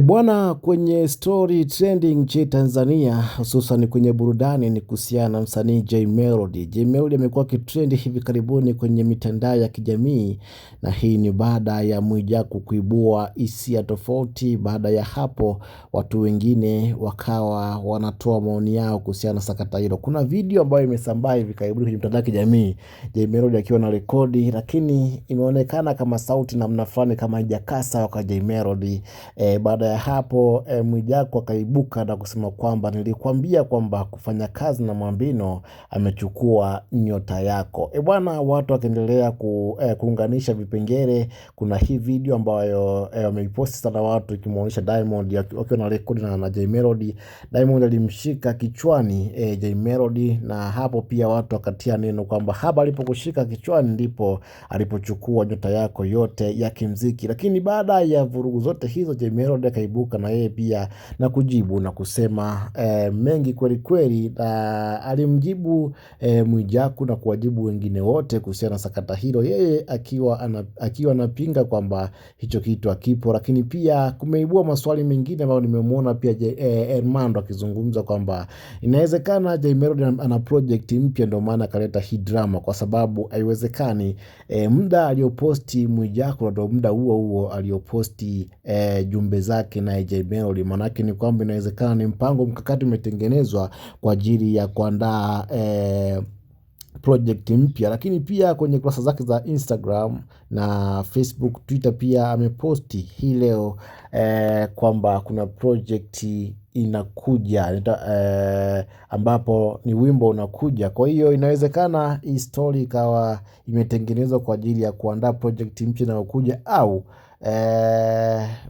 Bwana, kwenye story trending nchini Tanzania hususan kwenye burudani ni kuhusiana na msanii Jay Melody. Jay Melody amekuwa kitrendi hivi karibuni kwenye mitandao ya kijamii, na hii ni baada ya Mwijaku kuibua hisia tofauti. Baada ya hapo watu wengine wakawa wanatoa maoni yao kuhusiana na sakata hilo. Kuna video ambayo imesambaa hivi karibuni kwenye mitandao ya kijamii, Jay Melody akiwa na rekodi, lakini imeonekana kama sauti namna fulani kama haijakaa sawa kwa Jay Melody. Baada ya hapo Mwijaku akaibuka na kusema kwamba nilikwambia kwamba kufanya kazi na Mwambino amechukua nyota yako. Bwana, watu wakaendelea kuunganisha vipengele. Kuna hii video ambayo wameiposti sana watu ikimuonyesha Diamond wakiwa na rekodi na Jay Melody. Diamond alimshika kichwani Jay Melody, na hapo pia watu wakatia neno kwamba hapa alipokushika kichwani ndipo alipochukua nyota yako yote ya kimziki. Lakini baada ya vurugu zote hizo, Jay Melody akaibuka na yeye pia na kujibu na kusema mengi kweli kweli, na alimjibu Mwijaku na kuwajibu wengine wote kuhusiana na sakata hilo, yeye akiwa anapinga kwamba hicho kitu hakipo. Lakini pia kumeibua maswali mengine ambayo nimemuona pia Hermando akizungumza kwamba inawezekana Jay Melody ana project mpya, ndio maana akaleta hii drama, kwa sababu haiwezekani muda alioposti Mwijaku ndio muda huo huo alioposti jumbe zake na Jay Melody. Manake ni kwamba inawezekana ni mpango mkakati umetengenezwa kwa ajili ya kuandaa project mpya. Lakini pia kwenye kurasa zake za Instagram na Facebook, Twitter pia ameposti hii leo kwamba kuna project inakuja ambapo ni wimbo unakuja. Kwa hiyo inawezekana hii story ikawa imetengenezwa kwa ajili ya kuandaa project mpya inayokuja, au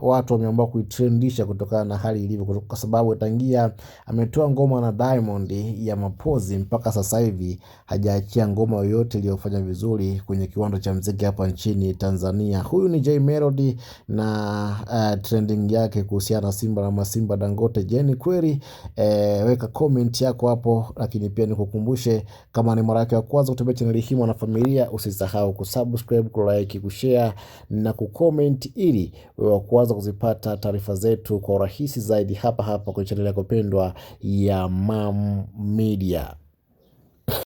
watu wameamua kuitrendisha kutokana na hali ilivyo, kwa sababu tangia ametoa ngoma na Diamond ya mapozi mpaka sasa hivi hajaachia ngoma yoyote iliyofanya vizuri kwenye kiwanda cha muziki hapa nchini Tanzania. Huyu ni Jay Melody na trending yake kuhusiana na Simba na Masimba Dangote. Je, ni kweli? Weka comment yako hapo, lakini pia nikukumbushe, kama ni mara yako ya kwanza kutembelea channel hii Mwanafamilia, usisahau kusubscribe, kulike, kushare na kucomment ili wewe kwanza kuzipata taarifa zetu kwa urahisi zaidi hapa hapa kwenye channel yako pendwa ya Mam Media.